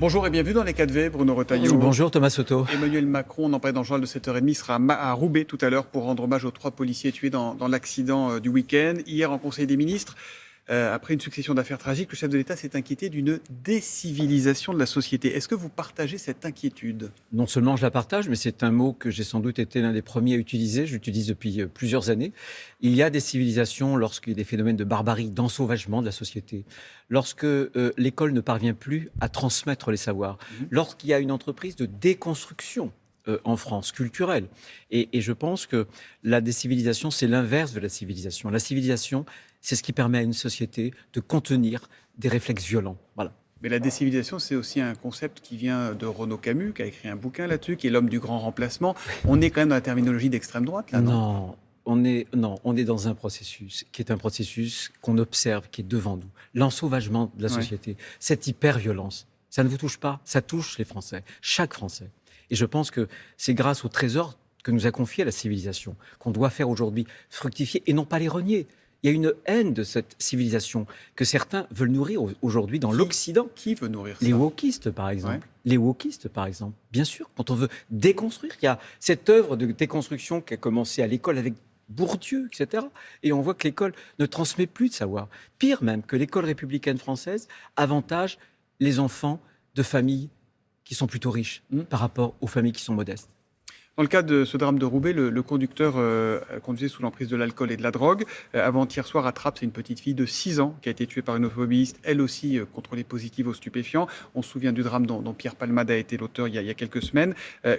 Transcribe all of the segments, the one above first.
Bonjour et bienvenue dans les 4V, Bruno Retailleau. Bonjour Thomas Soto. Emmanuel Macron, on en parlait dans le journal de 7h30, sera à Roubaix tout à l'heure pour rendre hommage aux 3 policiers tués dans l'accident du week-end. Hier, en Conseil des ministres, après une succession d'affaires tragiques, le chef de l'État s'est inquiété d'une décivilisation de la société. Est-ce que vous partagez cette inquiétude ? Non seulement je la partage, mais c'est un mot que j'ai sans doute été l'un des premiers à utiliser. Je l'utilise depuis plusieurs années. Il y a des civilisations lorsqu'il y a des phénomènes de barbarie, d'ensauvagement de la société, lorsque l'école ne parvient plus à transmettre les savoirs, lorsqu'il y a une entreprise de déconstruction en France, culturelle. Et je pense que la décivilisation, c'est l'inverse de la civilisation. La civilisation, c'est ce qui permet à une société de contenir des réflexes violents. Voilà. Mais la décivilisation, c'est aussi un concept qui vient de Renaud Camus, qui a écrit un bouquin là-dessus, qui est l'homme du grand remplacement. On est quand même dans la terminologie d'extrême droite, là, non ? On est dans un processus qui est un processus qu'on observe, qui est devant nous. L'ensauvagement de la société, cette hyper-violence, ça ne vous touche pas, ça touche les Français, chaque Français. Et je pense que c'est grâce au trésor que nous a confié la civilisation qu'on doit faire aujourd'hui fructifier et non pas les renier. Il y a une haine de cette civilisation que certains veulent nourrir aujourd'hui dans l'Occident. Qui veut nourrir ça ? Les wokistes, par exemple. Ouais. Les wokistes, par exemple. Bien sûr, quand on veut déconstruire, il y a cette œuvre de déconstruction qui a commencé à l'école avec Bourdieu, etc. Et on voit que l'école ne transmet plus de savoir. Pire même, que l'école républicaine française avantage les enfants de familles qui sont plutôt riches par rapport aux familles qui sont modestes. Dans le cas de ce drame de Roubaix, le conducteur conduisait sous l'emprise de l'alcool et de la drogue. Avant-hier soir, à Trappes, c'est une petite fille de 6 ans qui a été tuée par une automobiliste, elle aussi contrôlée positive aux stupéfiants. On se souvient du drame dont Pierre Palmade a été l'auteur il y a quelques semaines.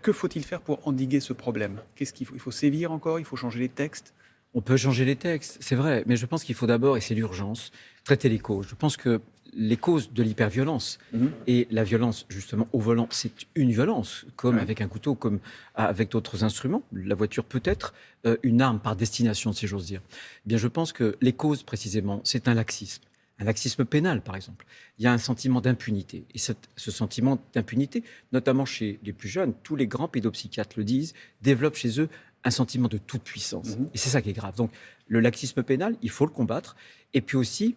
Que faut-il faire pour endiguer ce problème ? Qu'est-ce qu'il faut ? Il faut sévir encore ? Il faut changer les textes ? On peut changer les textes, c'est vrai, mais je pense qu'il faut d'abord, et c'est l'urgence, traiter les causes. Je pense que les causes de l'hyperviolence et la violence, justement, au volant, c'est une violence, comme avec un couteau, comme avec d'autres instruments. La voiture peut être une arme par destination, si j'ose dire. Eh bien, je pense que les causes, précisément, c'est un laxisme pénal, par exemple. Il y a un sentiment d'impunité. Et ce sentiment d'impunité, notamment chez les plus jeunes, tous les grands pédopsychiatres le disent, développe chez eux un sentiment de toute puissance. Et c'est ça qui est grave. Donc, le laxisme pénal, il faut le combattre. Et puis aussi,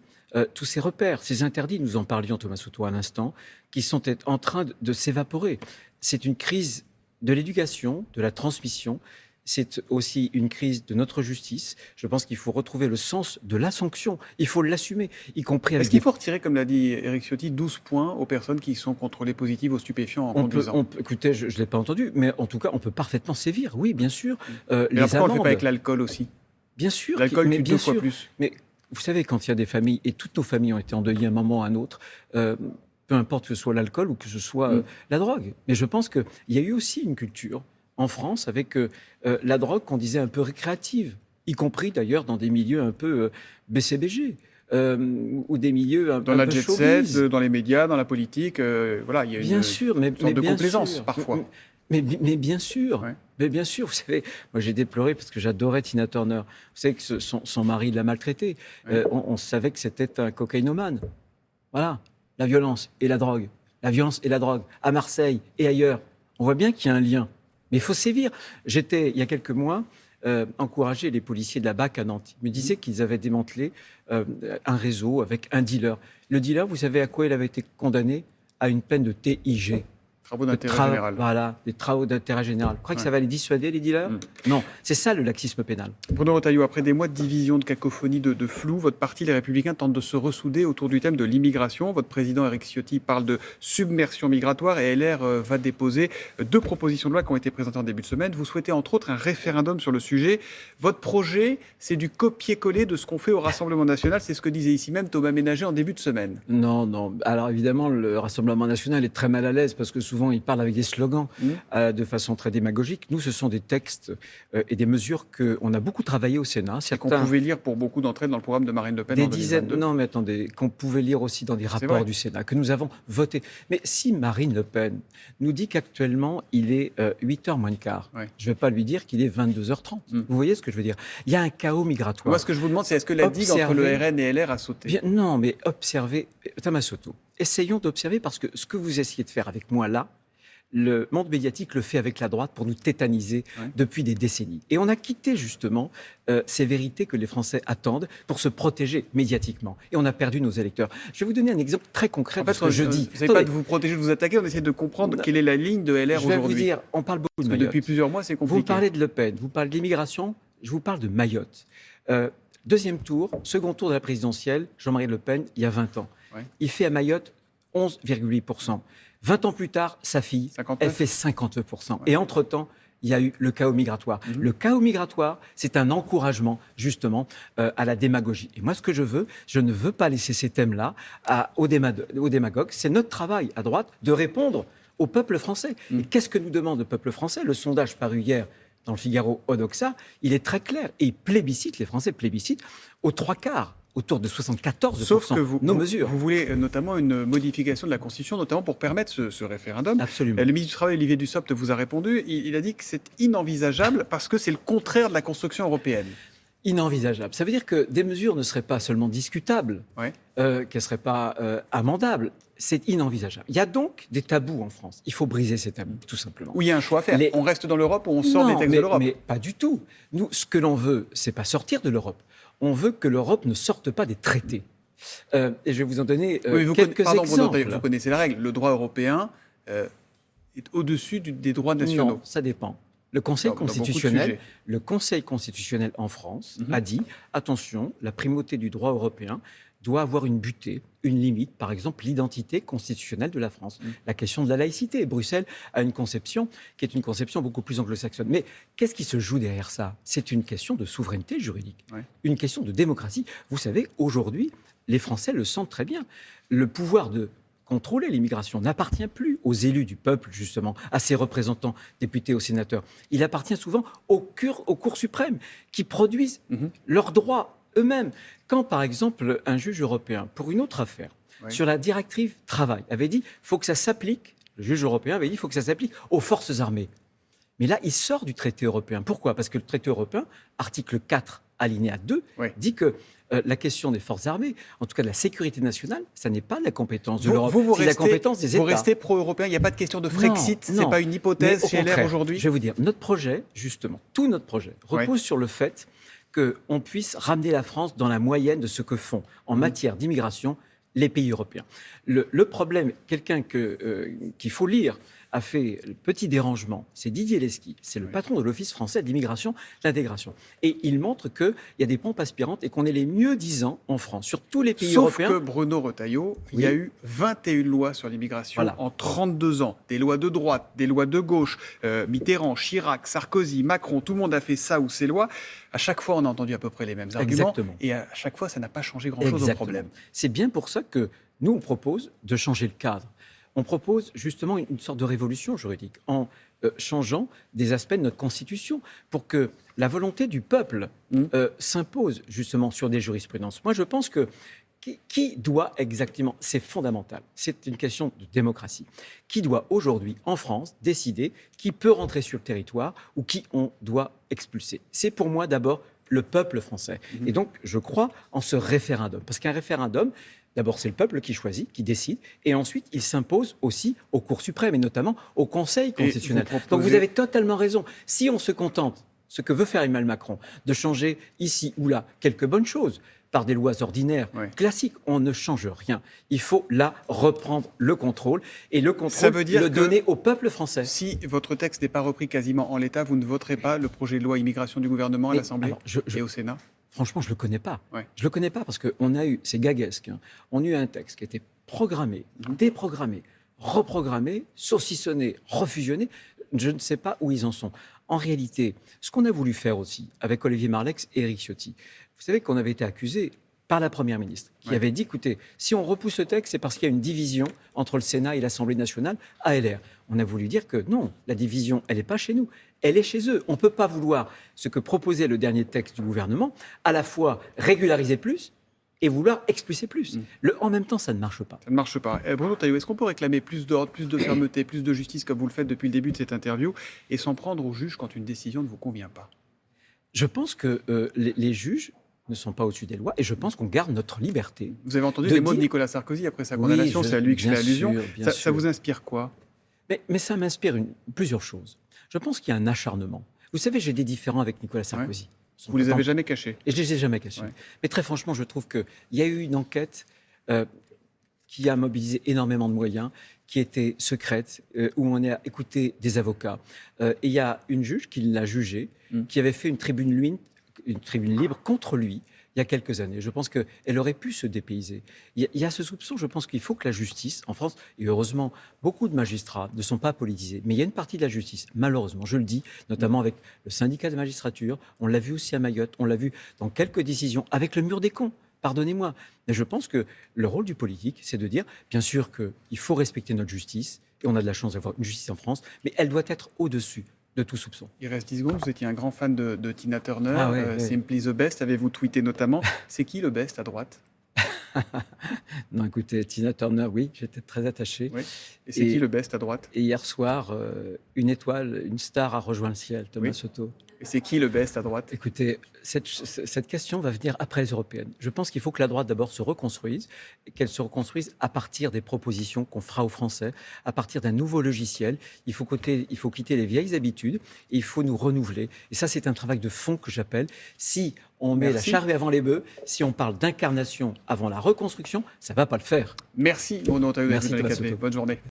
tous ces repères, ces interdits, nous en parlions, Thomas Soto, à l'instant, qui sont en train de s'évaporer. C'est une crise de l'éducation, de la transmission. C'est aussi une crise de notre justice. Je pense qu'il faut retrouver le sens de la sanction. Il faut l'assumer, y compris avec... Est-ce qu'il faut retirer, comme l'a dit Éric Ciotti, 12 points aux personnes qui sont contrôlées positives aux stupéfiants en conduisant ? Écoutez, je ne l'ai pas entendu, mais en tout cas, on peut parfaitement sévir. Oui, bien sûr. Mais pourquoi on ne le fait pas avec l'alcool aussi ? Bien sûr. L'alcool tue 2 fois plus. Mais vous savez, quand il y a des familles, et toutes nos familles ont été endeuillées à un moment ou à un autre, peu importe que ce soit l'alcool ou que ce soit la drogue. Mais je pense qu'il y a eu aussi une culture en France avec la drogue qu'on disait un peu récréative, y compris d'ailleurs dans des milieux un peu BCBG. Ou des milieux un peu dans la jet set, dans les médias, dans la politique, voilà, il y a une sorte de complaisance parfois. Mais bien sûr, mais bien sûr, vous savez, moi j'ai déploré parce que j'adorais Tina Turner. Vous savez que son mari l'a maltraitée. On savait que c'était un cocaïnomane. Voilà, la violence et la drogue. La violence et la drogue, à Marseille et ailleurs. On voit bien qu'il y a un lien. Mais il faut sévir. J'étais, il y a quelques mois, encourager les policiers de la BAC à Nantes. Ils me disaient qu'ils avaient démantelé un réseau avec un dealer. Le dealer, vous savez à quoi il avait été condamné ? À une peine de TIG. Travaux d'intérêt général. Voilà, des travaux d'intérêt général. Vous croyez que ça va les dissuader, les dealers ? Non, c'est ça le laxisme pénal. Bruno Retailleau, après des mois de division, de cacophonie, de flou, votre parti, les Républicains, tente de se ressouder autour du thème de l'immigration. Votre président, Éric Ciotti, parle de submersion migratoire et LR va déposer 2 propositions de loi qui ont été présentées en début de semaine. Vous souhaitez entre autres un référendum sur le sujet. Votre projet, c'est du copier-coller de ce qu'on fait au Rassemblement national. C'est ce que disait ici même Thomas Ménager en début de semaine. Non. Alors évidemment, le Rassemblement national est très mal à l'aise parce que souvent, il parle avec des slogans de façon très démagogique. Nous, ce sont des textes et des mesures qu'on a beaucoup travaillé au Sénat. Qu'on pouvait lire pour beaucoup d'entre elles dans le programme de Marine Le Pen en 2022. Non, mais attendez, qu'on pouvait lire aussi dans des rapports du Sénat, que nous avons votés. Mais si Marine Le Pen nous dit qu'actuellement, il est 8h moins le quart, je ne vais pas lui dire qu'il est 22h30. Vous voyez ce que je veux dire ? Il y a un chaos migratoire. Moi, ce que je vous demande, c'est est-ce que la digue entre le RN et LR a sauté ? Non, mais observez, Thomas Soto, essayons d'observer parce que ce que vous essayez de faire avec moi là, le monde médiatique le fait avec la droite pour nous tétaniser depuis des décennies. Et on a quitté justement ces vérités que les Français attendent pour se protéger médiatiquement. Et on a perdu nos électeurs. Je vais vous donner un exemple très concret de ce que je dis. Vous n'avez pas de vous protéger, de vous attaquer, on essaie de comprendre quelle est la ligne de LR aujourd'hui. Je vais vous dire, on parle beaucoup de Mayotte. Depuis plusieurs mois, c'est compliqué. Vous parlez de Le Pen, vous parlez de l'immigration, je vous parle de Mayotte. Deuxième tour, second tour de la présidentielle, Jean-Marie Le Pen, il y a 20 ans. Il fait à Mayotte 11,8%. 20 ans plus tard, sa fille, 59. Elle fait 52%. Et entre-temps, il y a eu le chaos migratoire. Le chaos migratoire, c'est un encouragement, justement, à la démagogie. Et moi, ce que je ne veux pas laisser ces thèmes-là aux démagogues. C'est notre travail, à droite, de répondre au peuple français. Et qu'est-ce que nous demande le peuple français ? Le sondage paru hier dans le Figaro Odoxa, il est très clair. Et les Français plébiscitent aux 3/4. Autour de 74%. Sauf que nos mesures. Vous voulez notamment une modification de la Constitution, notamment pour permettre ce référendum. Absolument. Le ministre du Travail, Olivier Dussopt, vous a répondu. Il a dit que c'est inenvisageable parce que c'est le contraire de la construction européenne. Inenvisageable. Ça veut dire que des mesures ne seraient pas seulement discutables, qu'elles ne seraient pas amendables. C'est inenvisageable. Il y a donc des tabous en France. Il faut briser ces tabous, tout simplement. Oui, il y a un choix à faire. On reste dans l'Europe ou on sort des textes de l'Europe ? Mais pas du tout. Nous, ce que l'on veut, c'est pas sortir de l'Europe. On veut que l'Europe ne sorte pas des traités. Et je vais vous en donner quelques exemples. Vous connaissez la règle. Le droit européen est au-dessus des droits nationaux. Non, ça dépend. Le Conseil constitutionnel en France a dit, attention, la primauté du droit européen doit avoir une butée, une limite, par exemple l'identité constitutionnelle de la France. La question de la laïcité. Bruxelles a une conception qui est une conception beaucoup plus anglo-saxonne. Mais qu'est-ce qui se joue derrière ça ? C'est une question de souveraineté juridique, une question de démocratie. Vous savez, aujourd'hui, les Français le sentent très bien. Le pouvoir de contrôler l'immigration n'appartient plus aux élus du peuple, justement, à ses représentants, députés ou sénateurs. Il appartient souvent aux cours suprêmes qui produisent leurs droits eux-mêmes. Quand, par exemple, un juge européen, pour une autre affaire, sur la directive travail, avait dit « faut que ça s'applique », le juge européen avait dit « faut que ça s'applique aux forces armées ». Mais là, il sort du traité européen. Pourquoi ? Parce que le traité européen, article 4, alinéa 2, dit que la question des forces armées, en tout cas de la sécurité nationale, ça n'est pas la compétence de l'Europe, c'est la compétence des États. Vous restez pro-européen, il n'y a pas de question de Frexit, ce n'est pas une hypothèse chez LR aujourd'hui ? Je vais vous dire, notre projet, justement, tout notre projet, repose sur le fait qu'on puisse ramener la France dans la moyenne de ce que font en matière d'immigration les pays européens. Le problème, quelqu'un qu'il faut lire, a fait le petit dérangement, c'est Didier Lesky, c'est le patron de l'Office français de l'immigration, l'intégration. Et il montre qu'il y a des pompes aspirantes et qu'on est les mieux-disants en France, sur tous les pays européens. Sauf que Bruno Retailleau, il y a eu 21 lois sur l'immigration en 32 ans. Des lois de droite, des lois de gauche, Mitterrand, Chirac, Sarkozy, Macron, tout le monde a fait ça ou ces lois. À chaque fois, on a entendu à peu près les mêmes arguments. Et à chaque fois, ça n'a pas changé grand-chose au problème. C'est bien pour ça que nous, on propose de changer le cadre. On propose justement une sorte de révolution juridique en changeant des aspects de notre Constitution pour que la volonté du peuple s'impose justement sur des jurisprudences. Moi, je pense que qui doit exactement, c'est fondamental, c'est une question de démocratie, qui doit aujourd'hui en France décider qui peut rentrer sur le territoire ou qui on doit expulser. C'est pour moi d'abord le peuple français. Et donc, je crois en ce référendum. Parce qu'un référendum, d'abord, c'est le peuple qui choisit, qui décide, et ensuite, il s'impose aussi aux cours suprêmes, et notamment au Conseil constitutionnel. Donc, vous avez totalement raison. Si on se contente, ce que veut faire Emmanuel Macron, de changer ici ou là quelques bonnes choses, par des lois ordinaires, classiques, on ne change rien. Il faut là reprendre le contrôle, et le contrôle, le donner au peuple français. Si votre texte n'est pas repris quasiment en l'état, vous ne voterez pas le projet de loi immigration du gouvernement à l'Assemblée et au Sénat ? Franchement, je ne le connais pas. Je ne le connais pas parce qu'on a eu, c'est gaguesque, on a eu un texte qui était programmé, déprogrammé, reprogrammé, saucissonné, refusionné. Je ne sais pas où ils en sont. En réalité, ce qu'on a voulu faire aussi avec Olivier Marleix et Éric Ciotti, vous savez qu'on avait été accusés par la Première ministre, qui avait dit, écoutez, si on repousse ce texte, c'est parce qu'il y a une division entre le Sénat et l'Assemblée nationale à LR. On a voulu dire que non, la division, elle n'est pas chez nous, elle est chez eux. On ne peut pas vouloir ce que proposait le dernier texte du gouvernement, à la fois régulariser plus et vouloir expulser plus. En même temps, ça ne marche pas. Ça ne marche pas. Bruno Retailleau, est-ce qu'on peut réclamer plus d'ordre, plus de fermeté, plus de justice, comme vous le faites depuis le début de cette interview, et s'en prendre aux juges quand une décision ne vous convient pas ? Je pense que les juges ne sont pas au-dessus des lois, et je pense qu'on garde notre liberté. Vous avez entendu les mots de Nicolas Sarkozy après sa condamnation, c'est à lui que je fais allusion. Ça vous inspire quoi ? Mais ça m'inspire plusieurs choses. Je pense qu'il y a un acharnement. Vous savez, j'ai des différends avec Nicolas Sarkozy. Vous ne les avez jamais cachés. Et je ne les ai jamais cachés. Ouais. Mais très franchement, je trouve qu'il y a eu une enquête qui a mobilisé énormément de moyens, qui était secrète, où on a écouté des avocats. Et il y a une juge qui l'a jugé, qui avait fait une tribune libre contre lui il y a quelques années. Je pense qu'elle aurait pu se dépayser. Il y a ce soupçon, je pense qu'il faut que la justice, en France, et heureusement, beaucoup de magistrats ne sont pas politisés, mais il y a une partie de la justice, malheureusement, je le dis, notamment avec le syndicat de magistrature, on l'a vu aussi à Mayotte, on l'a vu dans quelques décisions, avec le mur des cons. Pardonnez-moi, mais je pense que le rôle du politique, c'est de dire, bien sûr qu'il faut respecter notre justice, et on a de la chance d'avoir une justice en France, mais elle doit être au-dessus de tout soupçon. Il reste 10 secondes, vous étiez un grand fan de Tina Turner, Simply the Best, avez-vous tweeté notamment. C'est qui le best à droite? Non, écoutez, Tina Turner, oui, j'étais très attaché. Oui. Et c'est qui le best à droite? Et hier soir, une étoile, une star a rejoint le ciel, Thomas Soto. Et c'est qui le best à droite? Écoutez, cette question va venir après les européennes. Je pense qu'il faut que la droite d'abord se reconstruise, et qu'elle se reconstruise à partir des propositions qu'on fera aux Français, à partir d'un nouveau logiciel. Il faut quitter les vieilles habitudes, et il faut nous renouveler. Et ça, c'est un travail de fond que j'appelle. Si on met la charrue avant les bœufs, si on parle d'incarnation avant la reconstruction, ça ne va pas le faire. Merci Bruno Retailleau d'être venu dans les 4V. Bonne journée.